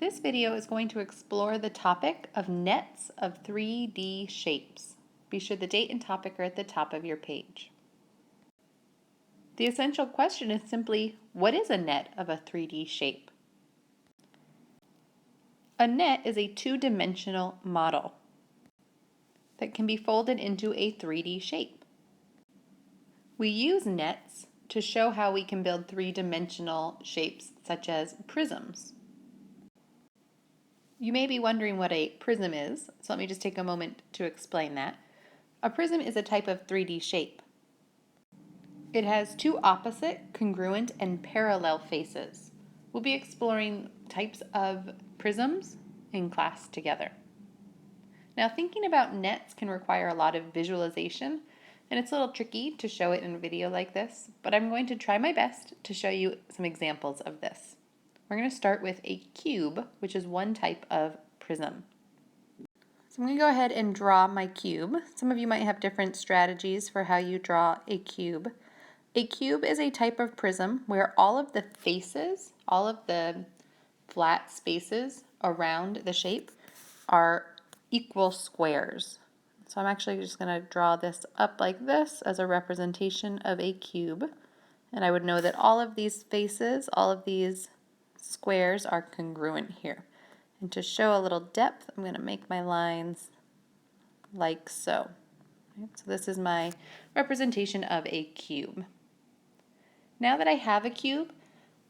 This video is going to explore the topic of nets of 3D shapes. Be sure the date and topic are at the top of your page. The essential question is simply, what is a net of a 3D shape? A net is a two-dimensional model that can be folded into a 3D shape. We use nets to show how we can build three-dimensional shapes such as prisms. You may be wondering what a prism is, so let me just take a moment to explain that. A prism is a type of 3D shape. It has two opposite, congruent, and parallel faces. We'll be exploring types of prisms in class together. Now, thinking about nets can require a lot of visualization, and it's a little tricky to show it in a video like this, but I'm going to try my best to show you some examples of this. We're going to start with a cube, which is one type of prism. So I'm going to go ahead and draw my cube. Some of you might have different strategies for how you draw a cube. A cube is a type of prism where all of the faces, all of the flat spaces around the shape are equal squares. So I'm actually just going to draw this up like this as a representation of a cube. And I would know that all of these faces, all of these squares are congruent here. And to show a little depth, I'm going to make my lines like so. So this is my representation of a cube. Now that I have a cube,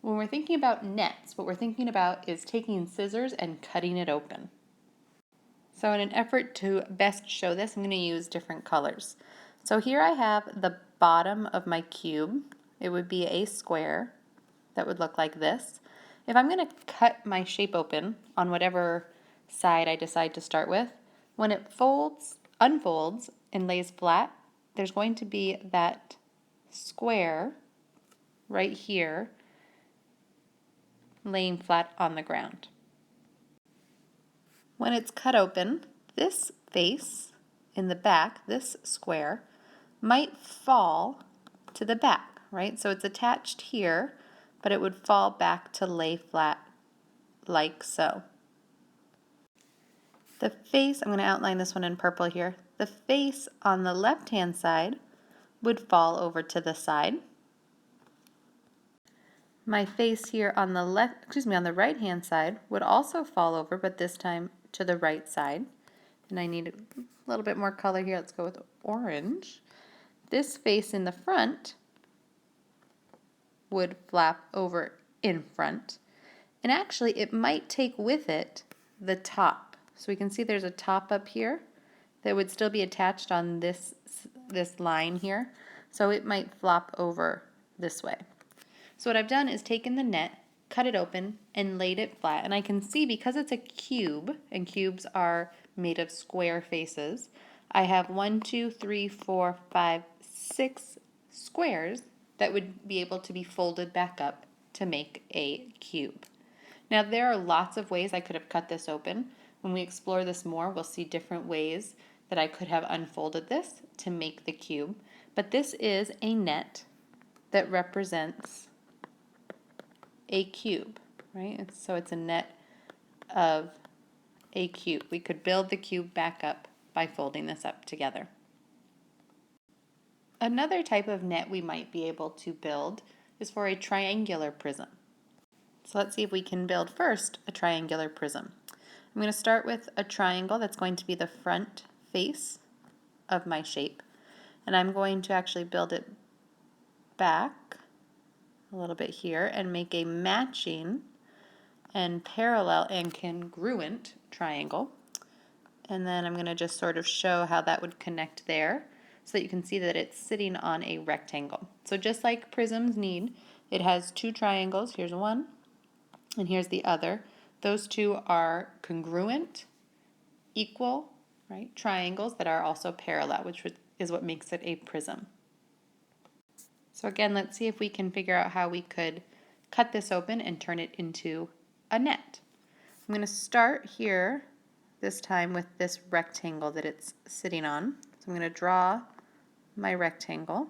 when we're thinking about nets, what we're thinking about is taking scissors and cutting it open. So in an effort to best show this, I'm going to use different colors. So here I have the bottom of my cube. It would be a square that would look like this. If I'm going to cut my shape open on whatever side I decide to start with, when it unfolds, and lays flat, there's going to be that square right here laying flat on the ground. When it's cut open, this face in the back, this square, might fall to the back, right? So it's attached here, but it would fall back to lay flat like so. The face, I'm going to outline this one in purple here, the face on the left-hand side would fall over to the side. My face here on the on the right-hand side would also fall over, but this time to the right side. And I need a little bit more color here. Let's go with orange. This face in the front would flap over in front. And actually, it might take with it the top. So we can see there's a top up here that would still be attached on this line here. So it might flop over this way. So what I've done is taken the net, cut it open, and laid it flat. And I can see because it's a cube, and cubes are made of square faces, I have 1, 2, 3, 4, 5, 6 squares that would be able to be folded back up to make a cube. Now there are lots of ways I could have cut this open. When we explore this more, we'll see different ways that I could have unfolded this to make the cube. But this is a net that represents a cube, right? So it's a net of a cube. We could build the cube back up by folding this up together. Another type of net we might be able to build is for a triangular prism. So let's see if we can build first a triangular prism. I'm going to start with a triangle that's going to be the front face of my shape, and I'm going to actually build it back a little bit here and make a matching and parallel and congruent triangle. And then I'm going to just sort of show how that would connect there so that you can see that it's sitting on a rectangle. So just like prisms need, it has two triangles. Here's one and here's the other. Those two are congruent, equal, right, triangles that are also parallel, which is what makes it a prism. So again, let's see if we can figure out how we could cut this open and turn it into a net. I'm going to start here this time with this rectangle that it's sitting on. So I'm going to draw my rectangle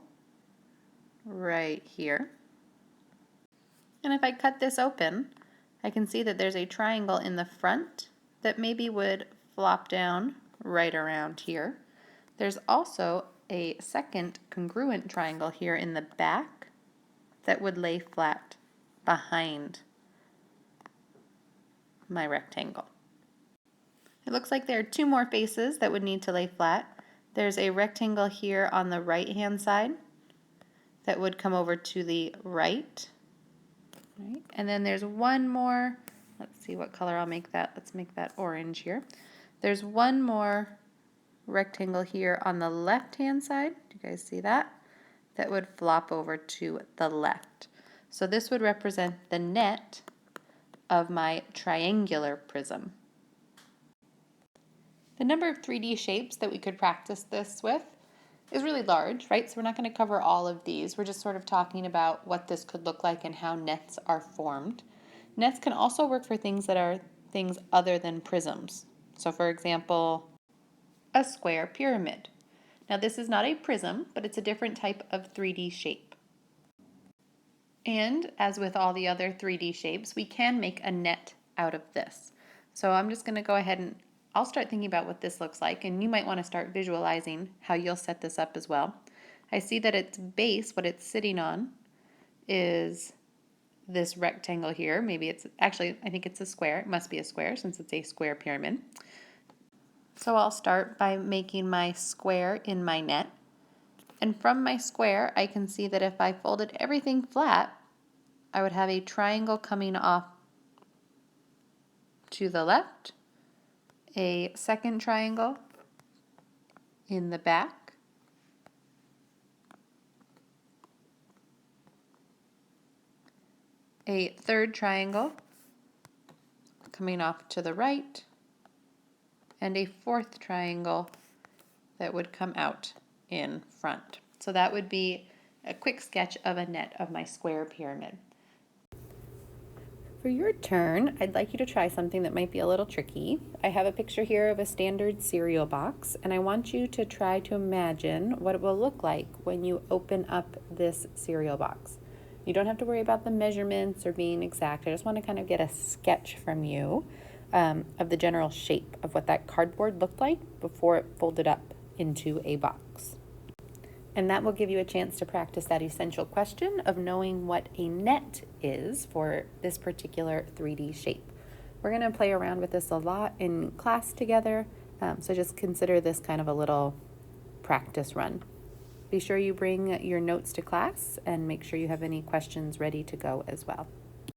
right here. And if I cut this open, I can see that there's a triangle in the front that maybe would flop down right around here. There's also a second congruent triangle here in the back that would lay flat behind my rectangle. It looks like there are two more faces that would need to lay flat. There's a rectangle here on the right-hand side that would come over to the right. And then there's one more, let's see what color I'll make that. Let's make that orange here. There's one more rectangle here on the left-hand side. Do you guys see that? That would flop over to the left. So this would represent the net of my triangular prism. The number of 3D shapes that we could practice this with is really large, right? So we're not going to cover all of these. We're just sort of talking about what this could look like and how nets are formed. Nets can also work for things that are things other than prisms. So for example, a square pyramid. Now this is not a prism, but it's a different type of 3D shape. And as with all the other 3D shapes, we can make a net out of this. So I'm just going to go ahead and I'll start thinking about what this looks like, and you might want to start visualizing how you'll set this up as well. I see that its base, what it's sitting on, is this rectangle here. Maybe it's actually, I think it's a square. It must be a square since it's a square pyramid. So I'll start by making my square in my net. And from my square, I can see that if I folded everything flat, I would have a triangle coming off to the left, a second triangle in the back, a third triangle coming off to the right, and a fourth triangle that would come out in front. So that would be a quick sketch of a net of my square pyramid. For your turn, I'd like you to try something that might be a little tricky. I have a picture here of a standard cereal box, and I want you to try to imagine what it will look like when you open up this cereal box. You don't have to worry about the measurements or being exact. I just want to kind of get a sketch from you of the general shape of what that cardboard looked like before it folded up into a box. And that will give you a chance to practice that essential question of knowing what a net is for this particular 3D shape. We're going to play around with this a lot in class together, so just consider this kind of a little practice run. Be sure you bring your notes to class and make sure you have any questions ready to go as well.